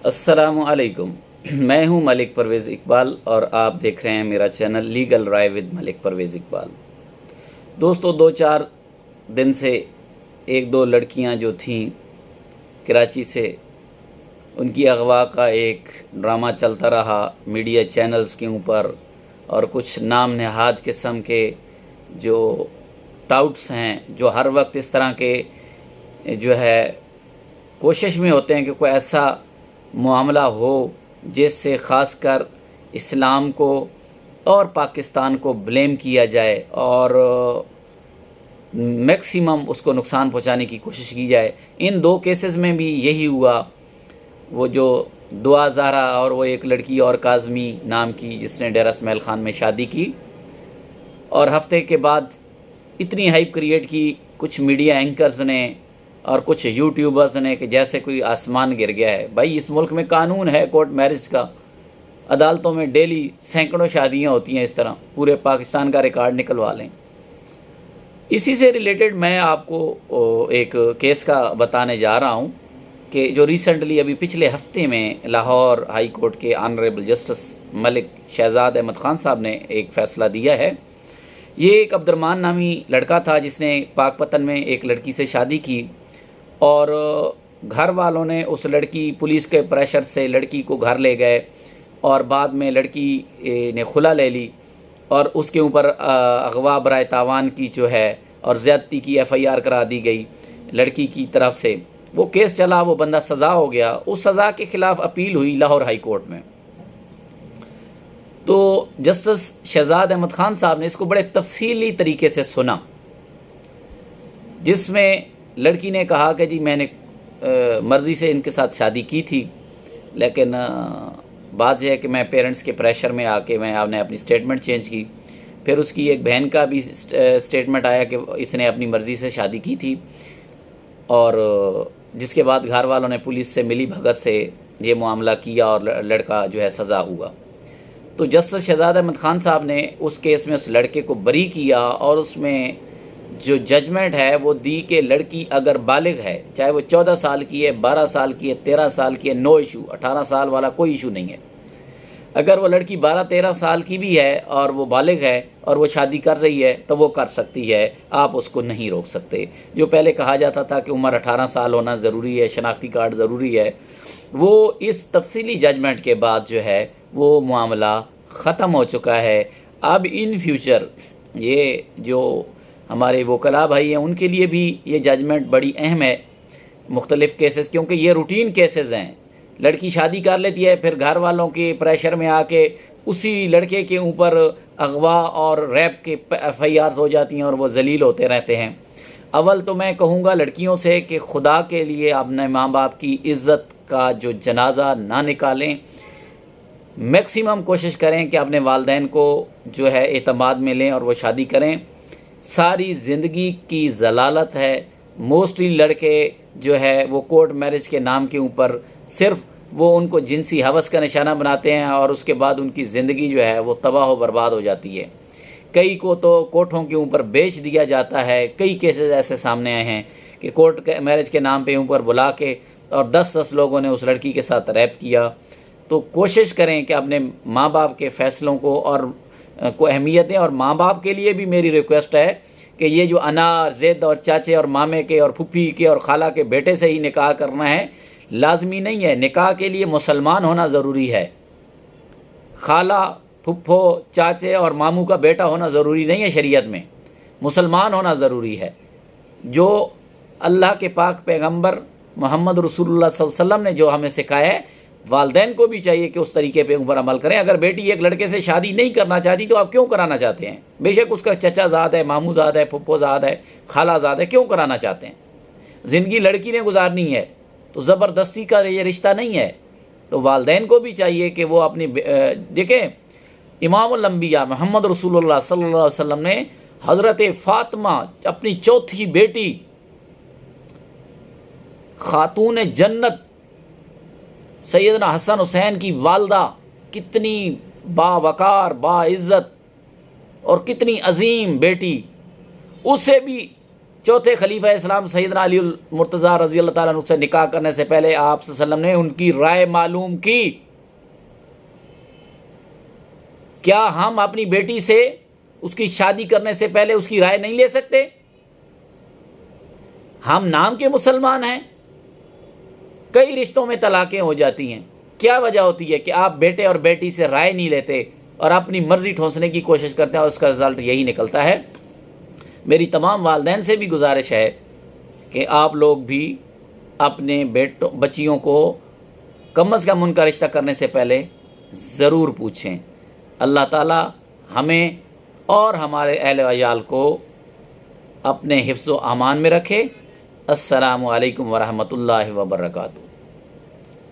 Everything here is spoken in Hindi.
अस्सलामुअलैकुम। मैं हूं मलिक परवेज़ इकबाल और आप देख रहे हैं मेरा चैनल लीगल राय विद मलिक परवेज़ इकबाल। दोस्तों, 2-4 दिन से एक दो लड़कियां जो थीं कराची से, उनकी अगवा का एक ड्रामा चलता रहा मीडिया चैनल्स के ऊपर, और कुछ नाम नहाद किस्म के जो टाउट्स हैं जो हर वक्त इस तरह के जो है कोशिश में होते हैं कि कोई ऐसा मामला हो जिससे ख़ासकर इस्लाम को और पाकिस्तान को ब्लेम किया जाए और मैक्सिमम उसको नुकसान पहुंचाने की कोशिश की जाए। इन दो केसेस में भी यही हुआ। वो जो दुआ ज़हरा और वो एक लड़की और काज़मी नाम की जिसने डेरा इस्माइल ख़ान में शादी की, और हफ्ते के बाद इतनी हाइप क्रिएट की कुछ मीडिया एंकर्स ने और कुछ यूट्यूबर्स ने कि जैसे कोई आसमान गिर गया है। भाई, इस मुल्क में कानून है कोर्ट मैरिज का, अदालतों में डेली सैकड़ों शादियां होती हैं। इस तरह पूरे पाकिस्तान का रिकॉर्ड निकलवा लें। इसी से रिलेटेड मैं आपको एक केस का बताने जा रहा हूं कि जो रिसेंटली अभी पिछले हफ्ते में लाहौर हाई कोर्ट के ऑनरेबल जस्टिस मलिक शहजाद अहमद ख़ान साहब ने एक फ़ैसला दिया है। ये एक अब्दुर्रहमान नामी लड़का था जिसने पाकपतन में एक लड़की से शादी की, और घर वालों ने उस लड़की पुलिस के प्रेशर से लड़की को घर ले गए, और बाद में लड़की ने खुला ले ली और उसके ऊपर अगवा बराए तावान की जो है और ज़्यादती की FIR करा दी गई लड़की की तरफ से। वो केस चला, वो बंदा सज़ा हो गया। उस सज़ा के ख़िलाफ़ अपील हुई लाहौर हाई कोर्ट में। तो जस्टिस शहजाद अहमद ख़ान साहब ने इसको बड़े तफसीली तरीके से सुना, जिसमें लड़की ने कहा कि जी मैंने मर्ज़ी से इनके साथ शादी की थी, लेकिन बात यह है कि मैं पेरेंट्स के प्रेशर में आके आपने अपनी स्टेटमेंट चेंज की। फिर उसकी एक बहन का भी स्टेटमेंट आया कि इसने अपनी मर्ज़ी से शादी की थी, और जिसके बाद घर वालों ने पुलिस से मिली भगत से ये मामला किया और लड़का जो है सज़ा हुआ। तो जस्टिस शहजाद अहमद ख़ान साहब ने उस केस में उस लड़के को बरी किया, और उसमें जो जजमेंट है वो दी कि लड़की अगर बालिग है, चाहे वो 14 साल की है, 12 साल की है, 13 साल की है, नो इशू। 18 साल वाला कोई इशू नहीं है। अगर वो लड़की 12-13 साल की भी है और वो बालिग है और वो शादी कर रही है तो वो कर सकती है, आप उसको नहीं रोक सकते। जो पहले कहा जाता था कि उम्र 18 साल होना ज़रूरी है, शनाख्ती कार्ड ज़रूरी है, वो इस तफसीली जजमेंट के बाद जो है वो मामला ख़त्म हो चुका है। अब इन फ्यूचर ये जो हमारे वकला भाई हैं उनके लिए भी ये जजमेंट बड़ी अहम है मुख्तलिफ़ केसेस, क्योंकि ये रूटीन केसेस हैं। लड़की शादी कर लेती है, फिर घर वालों के प्रेशर में आके उसी लड़के के ऊपर अगवा और रैप के FIRs हो जाती हैं और वो जलील होते रहते हैं। अव्वल तो मैं कहूँगा लड़कियों से कि खुदा के लिए अपने माँ बाप की इज़्ज़त का जो जनाजा ना निकालें। मैक्सिमम कोशिश करें कि अपने वालिदैन को जो है एतमाद में लें और वो शादी करें। सारी ज़िंदगी की ज़लालत है। मोस्टली लड़के जो है वो कोर्ट मैरिज के नाम के ऊपर सिर्फ वो उनको जिनसी हवस का निशाना बनाते हैं, और उसके बाद उनकी ज़िंदगी जो है वो तबाह व बर्बाद हो जाती है। कई को तो कोर्टों के ऊपर बेच दिया जाता है। कई केसेस ऐसे सामने आए हैं कि कोर्ट मैरिज के नाम पे ऊपर बुला के और 10-10 लोगों ने उस लड़की के साथ रैप किया। तो कोशिश करें कि अपने माँ बाप के फ़ैसलों को को अहमियत दें। और माँ बाप के लिए भी मेरी रिक्वेस्ट है कि ये जो अना ज़ेद और चाचे और मामे के और फुप्पी के और खाला के बेटे से ही निकाह करना है, लाजमी नहीं है। निकाह के लिए मुसलमान होना ज़रूरी है। खाला, फुप्फो, चाचे और मामू का बेटा होना ज़रूरी नहीं है। शरीयत में मुसलमान होना ज़रूरी है। जो अल्लाह के पाक पैगंबर मोहम्मद रसूलुल्लाह सल्लल्लाहु अलैहि वसल्लम ने जो हमें सिखाया है, वालिदैन को भी चाहिए कि उस तरीके पे ऊपर अमल करें। अगर बेटी एक लड़के से शादी नहीं करना चाहती तो आप क्यों कराना चाहते हैं? बेशक उसका चचा ज़ाद है, मामू ज़ाद है, फुप्पो ज़ाद है, खाला ज़ाद है, क्यों कराना चाहते हैं? ज़िंदगी लड़की ने गुजारनी है, तो ज़बरदस्ती का ये रिश्ता नहीं है। तो वालिदैन को भी चाहिए कि वो अपनी देखें, इमामुल अंबिया मोहम्मद रसूलुल्लाह सल्लल्लाहु अलैहि वसल्लम ने हज़रत फ़ातिमा अपनी चौथी बेटी खातून जन्नत सैयदना हसन हुसैन की वालदा, कितनी बावकार, बाइज़्ज़त और कितनी अजीम बेटी, उसे भी चौथे खलीफा इस्लाम सैयदना अली मुर्तज़ा रज़ी अल्लाह ताला अन्हु से निकाह करने से पहले आप सल्लल्लाहु अलैहि वसल्लम ने उनकी राय मालूम की। क्या हम अपनी बेटी से उसकी शादी करने से पहले उसकी राय नहीं ले सकते? हम नाम के मुसलमान हैं, कई रिश्तों में तलाकें हो जाती हैं। क्या वजह होती है कि आप बेटे और बेटी से राय नहीं लेते और अपनी मर्जी ठोंसने की कोशिश करते हैं और उसका रिजल्ट यही निकलता है। मेरी तमाम वालिदैन से भी गुजारिश है कि आप लोग भी अपने बच्चियों को कम से कम उनका रिश्ता करने से पहले ज़रूर पूछें। अल्लाह ताला हमें और हमारे अहल वयाल को अपने हिफ्ज़ व अमान में रखे। अस्सलामु अलैकुम व रहमतुल्लाहि व बरकातुहू।